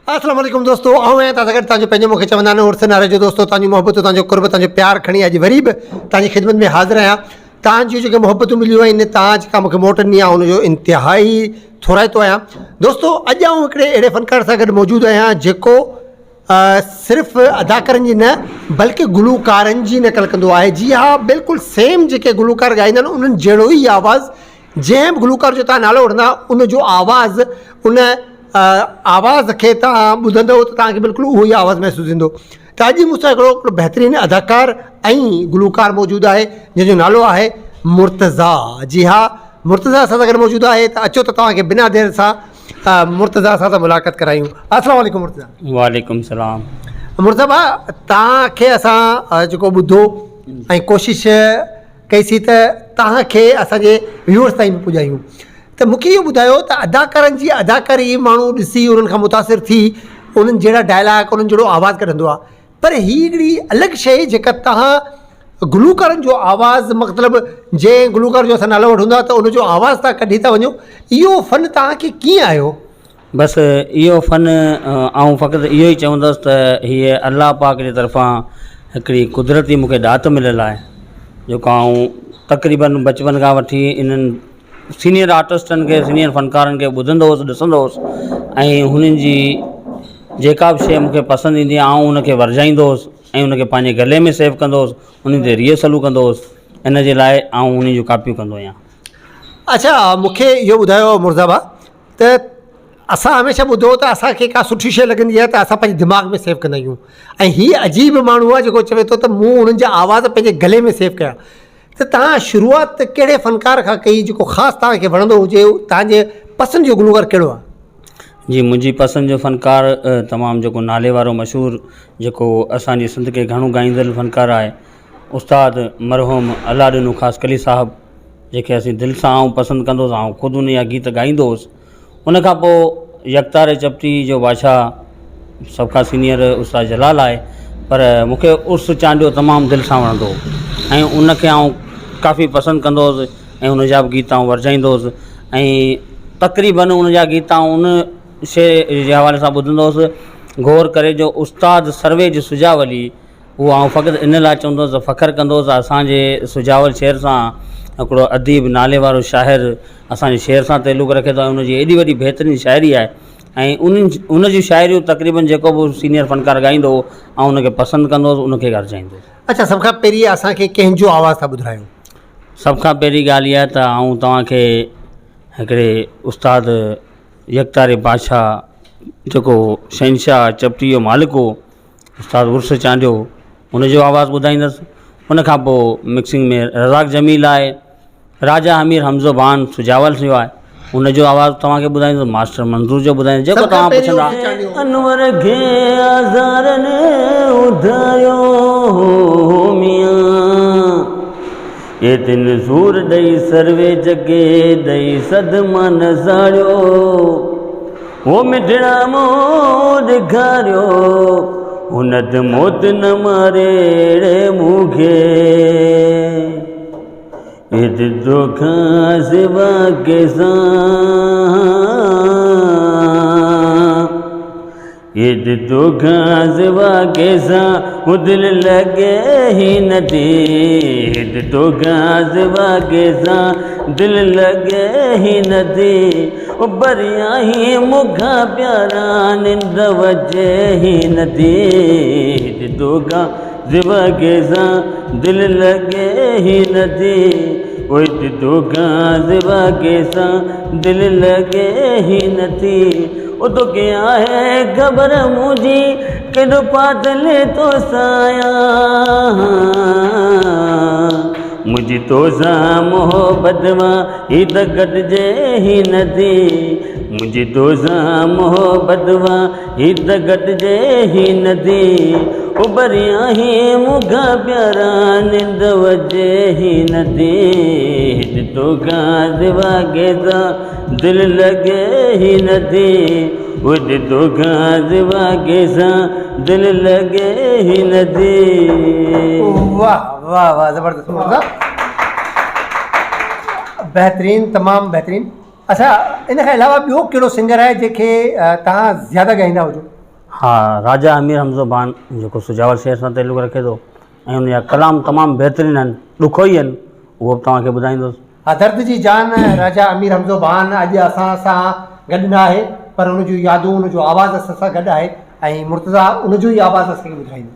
अस्सलाम वालेकुम दोस्तों, आऊं आहियां तव्हां सां गॾु तव्हांजो पंहिंजो मूंखे चवंदा आहिनि उर्स नारे जो दोस्तो, तव्हांजी मोहबत तव्हांजो कुर्ब तव्हांजो प्यार खणी अॼु वरी बि तव्हांजी ख़िदमत में हाज़िर आहियां। तव्हांजूं जेके मोहबतूं मिलियूं आहिनि, तव्हां जेका मूंखे मोट ॾिनी आहे उनजो इंतिहाई थोराइतो आहियां। दोस्तो, अॼु आऊं हिकिड़े अहिड़े फ़नकार सां गॾु मौजूदु आहियां जेको सिर्फ़ु अदाकारनि जी न बल्कि गुलूकारनि जी नक़ल कंदो आहे। जी हा, बिल्कुलु सेम जेके गुलूकार ॻाईंदा आहिनि उन्हनि जहिड़ो ई आवाज़ु, जंहिं बि गुलूकार जो तव्हां नालो वठंदा उनजो आवाज़ु, उन आवाज़ खे तव्हां ॿुधंदव त तव्हांखे बिल्कुलु उहो ई आवाज़ु महसूसु थींदो। त अॼु मूंसां हिकिड़ो बहितरीनु अदाकार ऐं गुलूकार मौजूदु आहे जंहिंजो नालो आहे मुर्तज़ा। जी हा, मुर्तज़ा असां सां गॾु मौजूदु आहे। त अचो त तव्हांखे बिना देरि सां मुर्तज़ा सां मुलाक़ात करायूं। अस्सलाम वालेकुम मुर्तज़ा। वालेकुम सलाम। मुर्तज़ा भाउ, तव्हांखे असां जेको ॿुधो ऐं कोशिशि कईसीं त तव्हांखे असांजे व्यूअर्स ताईं बि पुॼायूं। त मूंखे इहो ॿुधायो त अदाकारनि जी अदाकारी माण्हू ॾिसी उन्हनि खां मुतासिर थी उन्हनि जहिड़ा डायलॉग, उन्हनि जहिड़ो आवाज़ु कढंदो आहे, पर हीअ हिकिड़ी अलॻि शइ जेका तव्हां गुलूकारनि जो आवाज़ु, मतिलबु जंहिं गुलूकार जो असां नालो वठूं था त उनजो आवाज़ु तव्हां कढी था वञो, इहो फ़न तव्हांखे कीअं आयो? बसि इहो फ़न आउं फ़क़ति इहो ई चवंदुसि त हीअ अलाह पाक जे तरफ़ां हिकिड़ी कुदरती मूंखे ॾात मिलियलु आहे, जेको आउं तक़रीबन बचपन खां वठी इन्हनि सीनियर आर्टिस्टनि खे, सीनियर फ़नकारनि खे ॿुधंदो हुउसि, ॾिसंदो हुउसि ऐं हुननि जी जेका बि शइ मूंखे पसंदि ईंदी आउं उनखे वरजाईंदो हुउसि ऐं उनखे पंहिंजे गले में सेव कंदो हुउसि, उन ते रिहर्सलूं कंदो हुउसि। इन जे लाइ आउं उन जूं कापियूं कंदो आहियां। अच्छा, मूंखे इहो ॿुधायो मुर्तज़ा भाउ त असां हमेशह ॿुधो त असांखे का सुठी शइ लॻंदी आहे त असां पंहिंजे दिमाग़ में सेव कंदा आहियूं, ऐं हीअ अजीब माण्हू आहे जेको चवे थो त मूं उन्हनि जा आवाज़ पंहिंजे गले में सेव कया। त तव्हां शुरूआति कहिड़े फ़नकार खां कई जेको ख़ासि तव्हांखे वणंदो हुजे? तव्हांजे पसंदि जो गुलूकार कहिड़ो आहे? जी, मुंहिंजी पसंदि जो फ़नकार तमामु जेको नाले वारो मशहूरु जेको असांजी सिंध खे घणो ॻाईंदड़ फ़नकार आहे, उस्ताद मरहूम अलाउद्दीन ख़ास कली साहिबु, जेके असीं दिलि सां आउं पसंदि कंदो हुउसि, ऐं ख़ुदि उन जा गीत ॻाईंदो हुउसि। उन खां पोइ यकतारे चपटी जो बादशाह सभ खां सीनियर उस्ताद जलाल आहे, पर मूंखे उर्स चांडियो तमामु दिलि सां वणंदो हो ऐं उनखे आउं काफ़ी पसंदि कंदो हुउसि ऐं उनजा बि गीत आउं वरजाईंदो हुउसि ऐं तक़रीबन उनजा गीत आउं उन शइ जे हवाले सां ॿुधंदो हुउसि। गौर करे जो उस्ताद सर्वेज सुजावली, उहो आउं फ़क़ति इन लाइ चवंदो हुउसि, फ़ख़्रु कंदो हुउसि असांजे सुजावल शहर सां हिकिड़ो अदीब नाले वारो शाइर असांजे शहर सां तालुक़ु रखे थो ऐं उनजी एॾी वॾी बहितरीनु शाइरी आहे ऐं उन जूं शाइरियूं तक़रीबन जेको बि सीनियर फ़नकार ॻाईंदो हो ऐं उनखे पसंदि कंदो हुउसि, उनखे ॻाल्हाईंदो हुउसि। अच्छा, सभ खां पहिरीं असांखे कंहिंजो आवाज़ था ॿुधायो? सभ खां पहिरीं ॻाल्हि इहा त आउं तव्हांखे हिकिड़े उस्ताद यकतारे बादशाह जेको शहनशाह चपटी जो मालिक हो, उस्ताद उर्स चांडियो, उनजो आवाज़ु ॿुधाईंदुसि। उन खां पोइ मिक्सिंग में रज़ाक जमील आहे, राजा हमीर हमज़ो बान सुजावल थियो आहे, उनजो आवाज़ु तव्हांखे ॿुधाईंदुसि। मास्टर मंज़ूर जो ॿुधाईंदुसि, जेको तव्हां पुछंदा। अनवर खे आज़ारनि उधारियो मियां, ये तिन ज़ूर ॾेई सर्वे जगे ॾेई सदमा नज़ारियो, वो मिठड़ा मोह ॾेखारियो, हुन त मौत न मारे रे मूंखे, ईद दोखा सिवा केसां, ईद दोखा सिवा केसां, वो दिल लगे ही नथी, ईद दोखा सिवा केसां, दिल लगे ही नथी, ओ बरिया ही मुखा प्यारा निंद वजे ही नथी, ईद दोखा सिवा केसां, दिल लगे ही नथी, ओ ईद दोखा सिवा केसां, दिल लगे ही नथी, ओ तो क्या है ख़बर मुझी केॾो पातले तो साया, मुझी तो सां मोहबत मां ही त घटिजे ही नथी, मुझी तो सां मोहबत मां ही त घटिजे ही नथी, ओ बरिया ही मूंखां प्यारा निंड वजे ही नथी, तोखां सिवा केसां दिलि लॻे ही नथी, उज तोखां सिवा केसां दिलि लॻे ही नथी। वाह वाह वाह, ज़बरदस्त, बहितरीन, तमामु बहितरीन। अच्छा, इन खां अलावा ॿियो कहिड़ो सिंगर आहे जंहिंखे तव्हां ज़्यादा ॻाईंदा हुजो? हाँ, राजा अमीर हमज़ो बान जेको सुजावल शहर सां ताल्लुक़ रखे थो ऐं उनजा कलाम तमामु बहितरीनु आहिनि, ॾुखो ई आहिनि, उहो बि तव्हांखे ॿुधाईंदुसि। हा, दर्द जी जान राजा अमीर हमज़ो बान अॼु असां सां गॾु न आहे, पर उन जूं यादूं, उन जो आवाज़ु असां सां गॾु आहे ऐं मुर्तज़ा उन जो ई आवाज़ु असांखे ॿुधाईंदो।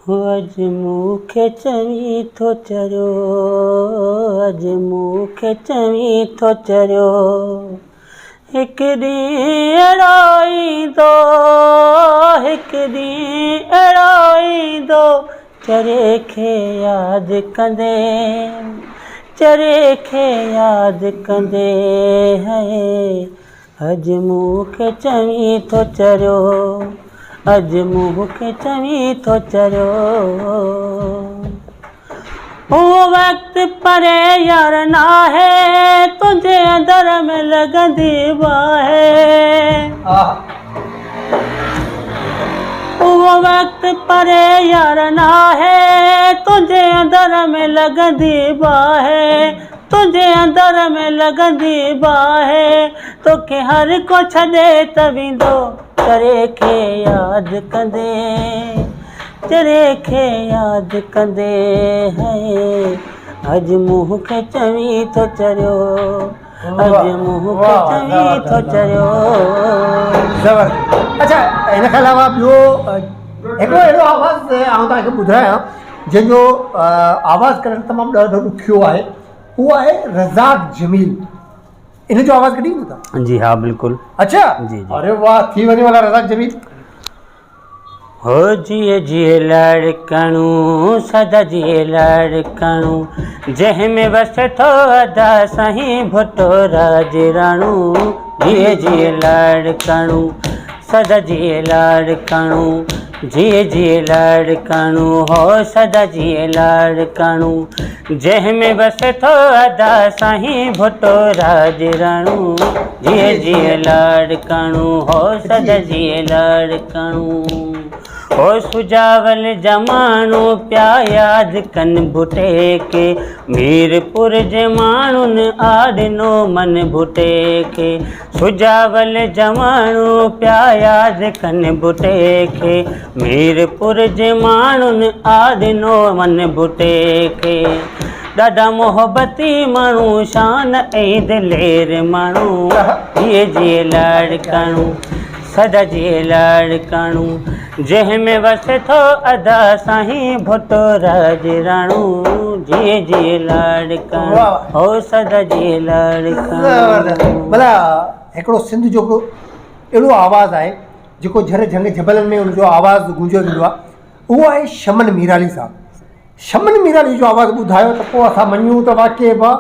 अॼु मूंखे चवी थो चरियो, अॼु मूंखे चवी थो चरियो, हिकु ॾींहुं अहिड़ो ईंदो, हिकु ॾींहुं अहिड़ो ईंदो, चरे खे यादि कंदे, चरे खे यादि कंदे है, अॼु मूंखे चवी थो चरियो, अॼु मूंखे चवी थो चरियो। उहो वक़्तु परे यार नाहे, तुंहिंजे अंदर में लॻंदी आहे, उहो वक़्तु परे यार नाहे, तुंहिंजे अंदर में लॻंदी आहे, तुंहिंजे अंदर में लॻंदी आहे, तोखे हर को छॾे त वेंदो, चरे खे यादि कंदे, चरे खे यादि कंदे है, अॼु मूंखे चवी थो चरियो, अॼु मूंखे चवी थो चरियो। ज़बरदस्त। अच्छा, इन खां अलावा ॿियो हिकिड़ो अहिड़ो आवाज़ु आउं तव्हांखे ॿुधायां जंहिंजो आवाज़ु करणु तमामु ॾाढो ॾुखियो आहे, उहो आहे रज़ाक जमील। इन जो आवाज़ु कढी ईंदो था? जी हाँ, बिल्कुलु। अच्छा जी जी। अरे वाह, थी वञे वाला रज़ाक जमील। हो जिए जिए लड़कणूं, सदा जिए लड़कणूं, जंहिंमें वसे थो अदा साईं भुटो राजराणू, जिए जिए लड़कणूं, सदा जिए लड़कणूं, जिए जिए लड़कणूं, हो सदा जिए लड़कणूं, जंहिंमें वसे थो अदा साईं भुटो राजराणू, जिए जिए लड़कणूं, हो सदा जिए लड़कणूं, हो सुजावल जमानू पिया यादि कनि भुटे खे, मीरपुर जे माण्हुनि आॾिनो मन भुटे खे, सुजावल जमानू पिया यादि कनि भुटे खे, मीरपुर जे माण्हुनि आॾिनो मन भुटे खे, ॾाढा मोहबती माण्हू, शान ऐं दिलेर माण्हू, जिए जिए लड़कणूं, सदा जिए लड़कणूं, जंहिंमें वसे थो अदा साईं भुटो राजराणू, जिए जिए लड़कणूं, हो सदा जिए लड़कणूं। भला हिकिड़ो सिंध जो अहिड़ो आवाज़ु आहे जेको झर झंग जबलनि में उनजो आवाज़ु गूंजियो वेंदो आहे, उहो आहे शमन मीराली साहब। शमन मीराली जो आवाज़ु ॿुधायो त पोइ असां मञूं त वाक़ई बा।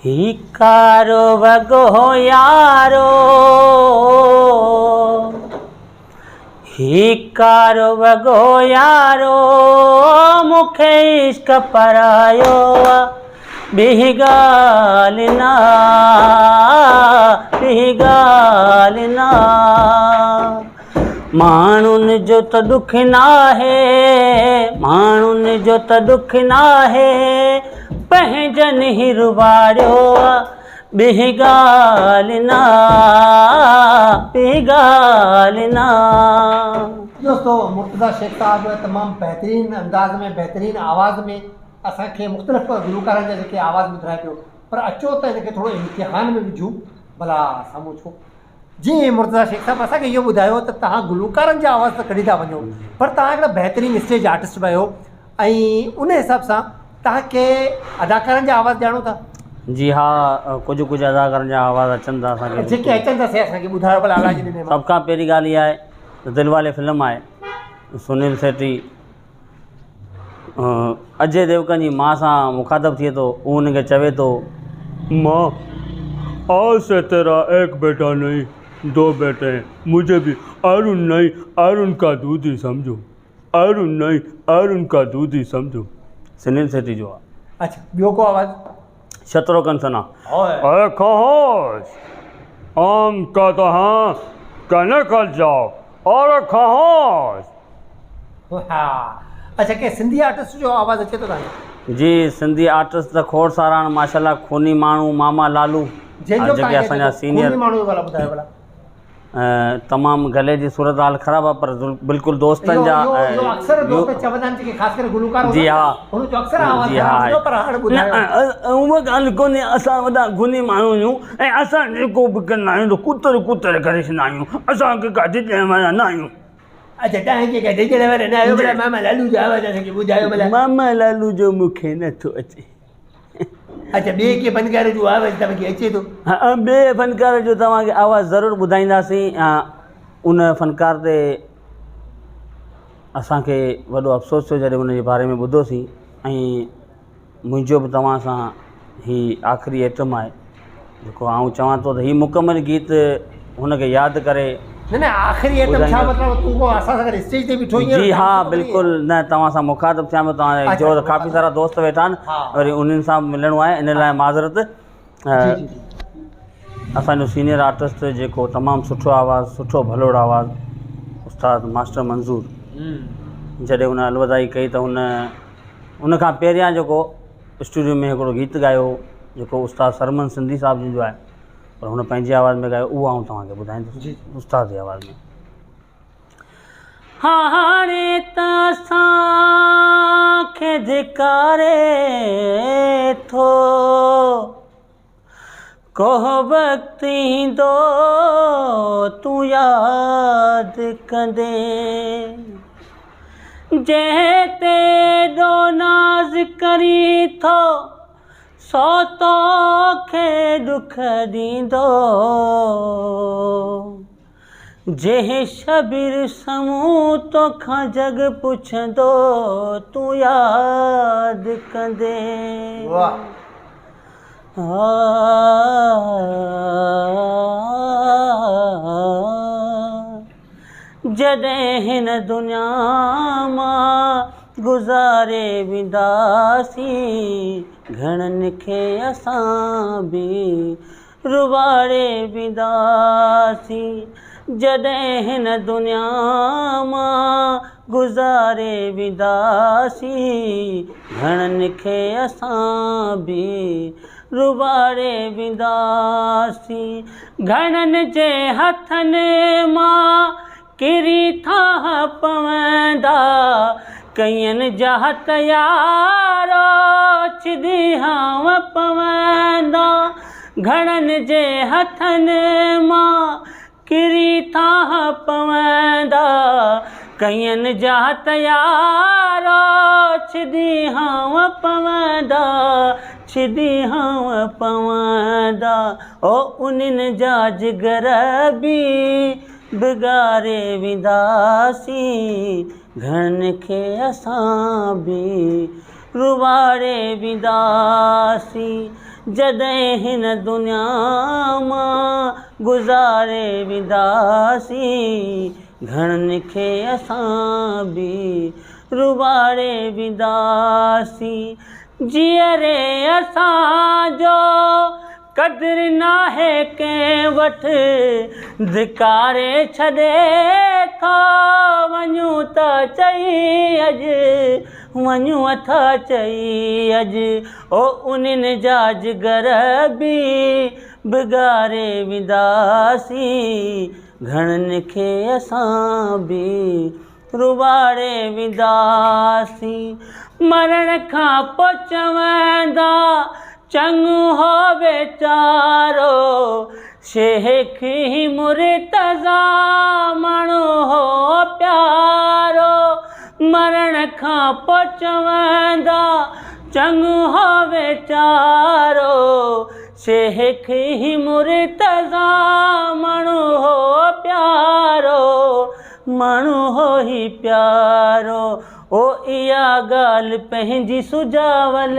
ही कारो वॻो यारो, ही कारो वॻो यारो, मूंखे इश्क परायो, ॿी ॻाल्हि न, ॿी ॻाल्हि न, माण्हुनि जो त दुख नाहे, माण्हुनि जो त दुख नाहे, पंहिंजनि ई रुवाड़ियो, ॿी ॻाल्हि न, ॿी ॻाल्हि न। दोस्तों, मुर्तज़ा शेख साहब तमामु बहितरीनु अंदाज़ में, बहितरीनु आवाज़ में असांखे मुख़्तलिफ़ गुलकारनि जा जेके आवाज़ ॿुधाए पियो, पर अचो त हिनखे थोरो इम्तिहान में विझूं भला साम्हूं छो। जी मुर्तज़ा शेख साहब, असांखे इहो ॿुधायो त तव्हां गुलकारनि जा आवाज़ त कढी था वञो, पर तव्हां हिकिड़ा बहितरीनु स्टेज आर्टिस्ट बि आहियो, ऐं उन हिसाब सां तव्हांखे अदाकारनि जा आवाज़ ॼाणो था? जी हाँ, कुझु कुझु अदाकारनि जा आवाज़ अचनि था असांखे, जेके अचनि था से असांखे ॿुधायो भला आवाज़ ॾिने। सभ खां पहिरीं ॻाल्हि इहा आहे त दिलवाले फिल्म आहे, सुनील शेट्टी अजय देवगन जी मां सां मुखातब थिए थो, उहो हुनखे चवे थो, मां आज से तेरा एक बेटा नहीं, दो बेटे हैं, मुझे भी अरुण नहीं, अरुण का दूध ही समझो, अरुण नहीं, अरुण का दूध ही समझो। सुनील शेट्टी जो आहे। अच्छा, ॿियो को आवाज़? शत्रुघ्न सिन्हा, अरे खास आम का तहाँ कहने कल जाओ, और खास। हाँ, अच्छा, के सिंधी आर्टिस्ट जो आवाज़ अचे थो तव्हांखे? जी, सिंधी आर्टिस्ट त खोड़ सारा आहिनि माशाल्लाह, खूनी माण्हू, मामा लालू, जंहिंजो जेके असांजा सीनियर माण्हू वाला ॿुधायो भला। तमामु गले जी सूरत हाल ख़राबु आहे, पर बिल्कुलु दोस्तनि जा अक्सर दोस्त चवंदा आहिनि जेके ख़ासि करे गुलकार जी हा हुन जो अक्सर आवाज़ जी हा आहे, पर हाणे ॿुधायो उहा ॻाल्हि कोन्हे, असां वॾा गुनी माण्हू आहियूं ऐं असां जेको बि कंदा आहियूं त कुतर करे छॾींदा आहियूं, असांखे काॾे ॾियण वारा न आहियूं। अच्छा तव्हांखे काॾे ॾियण वारा न आहियो, भला मामा लालू जो आवाज़ असांखे ॿुधायो भला। मामा लालू जो मूंखे नथो अचे। अच्छा ॿिए के फनकार जो आवाज़ तव्हांखे अचे थो? हा, ॿिए फनकार जो तव्हांखे आवाज़ु ज़रूरु ॿुधाईंदासीं। उन फनकार ते असांखे वॾो अफ़सोस थियो जॾहिं उन जे बारे में ॿुधोसीं, ऐं मुंहिंजो बि तव्हां सां हीउ आख़िरी एटम आहे जेको आउं चवां थो त हीउ मुकमल गीत हुनखे यादि करे। न आख़िरी एटम छा मतिलबु तूं को असां सां स्टेज ते बीठो जी हा बिल्कुलु, न तव्हां सां मुखातिबु थियां पियो, तव्हां जो त काफ़ी सारा दोस्त वेठा आहिनि, वरी उन्हनि सां मिलणो आहे, इन लाइ माज़रत। असांजो सीनियर आर्टिस्ट जेको तमामु सुठो आवाज़ु, सुठो भलोड़ आवाज़ु, उस्ताद मास्टर मंज़ूर, जॾहिं हुन अलविदाई कई त उन खां पहिरियां जेको स्टूडियो में हिकिड़ो गीत ॻायो जेको उस्ताद सरमन सिंधी साहिब जो आहे, पर हुन पंहिंजी आवाज़ में ॻायो, उहो आउं तव्हांखे ॿुधाईंदुसि उस्ताद जी आवाज़ में। हाणे त असांखे धिकारे थो, को वक़्तु ईंदो तूं यादि कंदे, जंहिं ते एॾो नाज़ करी थो सो तोखे दुख ॾींदो, जंहिं शबीर समूह तोखां जग पुछंदो तूं यादि कंदे। जॾहिं हिन दुनिया मां गुज़ारे वेंदासीं, घणनि खे असां बि रुवाड़े वेंदासीं, जॾहिं हिन दुनिया मां गुज़ारे वेंदासीं, घणनि खे असां बि रुवाड़े वेंदासीं, घणनि जे हथनि मां किरी था पवंदा, कईअनि जा हथ यारो छिॾियाव पवंदा, घणनि जे हथनि मां किरी था पवंदा, कईअनि जा हथ यारो छिॾियाव पवंदा, छिॾियाव पवंदा, ओ उन्हनि जा जिगर बि बिगारे वेंदासीं, घणनि खे असां बि रुवाड़े वेंदासीं, जॾहिं हिन दुनिया मां गुज़ारे वेंदासीं, घणनि खे असां बि रुवाड़े वेंदासीं, जीअरे असांजो क़दुरु नाहे कंहिं वटि, धिकारे छॾे था वञूं था चई अॼु, वञूं था चई अॼु, ओ उन्हनि जा जिगर बि बिगारे वेंदासीं, घणनि खे असां बि रुवाड़े वेंदासीं, मरण खां पोइ चवंदा चङो हो वेचारो, शेख ही मुर्तज़ा माण्हू हो प्यारो, मरण खां पोइ चवंदा चङो हो वेचारो, शेख ही मुर्तज़ा माण्हू हो प्यारो, माण्हू हो ही प्यारो, ओ इहा ॻाल्हि पंहिंजी सुजावल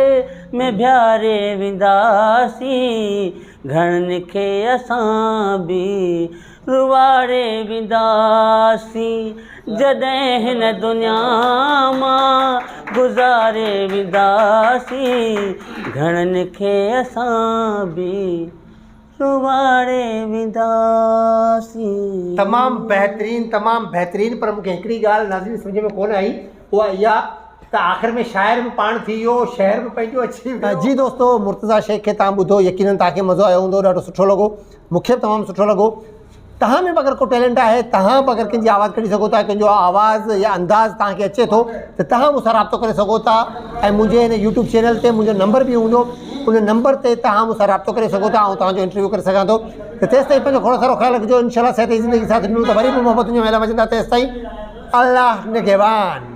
में बिहारे वेंदासीं, घणनि खे असां बि रुवाड़े वेंदासीं, जॾहिं हिन दुनिया मां गुज़ारे वेंदासीं, घणनि खे असां बि रुवाड़े वेंदासीं। तमामु बहितरीन, पर मूंखे हिकिड़ी ॻाल्हि नाज़रीन सम्झ में कोन आई, उहा इहा त आख़िर में शाइर बि पाण थी वियो, शहर बि पंहिंजो अची वियो। जी दोस्तो, मुर्तज़ा शेख खे तव्हां ॿुधो, यकीनन तव्हांखे मज़ो आयो हूंदो, ॾाढो सुठो लॻो, मूंखे बि तमामु सुठो लॻो। तव्हां में बि अगरि को टैलेंट आहे, तव्हां बि अगरि कंहिंजी आवाज़ु कढी सघो था, कंहिंजो आवाज़ या अंदाज़ तव्हांखे अचे थो त तव्हां मूंसां राब्तो करे सघो था। ऐं मुंहिंजे हिन यूट्यूब चैनल ते मुंहिंजो नंबर बि हूंदो, उन नंबर ते तव्हां मूंसां राब्तो करे सघो था ऐं तव्हांजो इंटरव्यू करे सघां थो। त तेसि ताईं पंहिंजो खोड़ सारो ख़्यालु रखिजो। इंशाल्लाह सिहत जी ज़िंदगी साथ ॾिनो त वरी बि मोहबतुनि जा मेला मचंदा। तेसि ताईं अल्लाह निगहबान।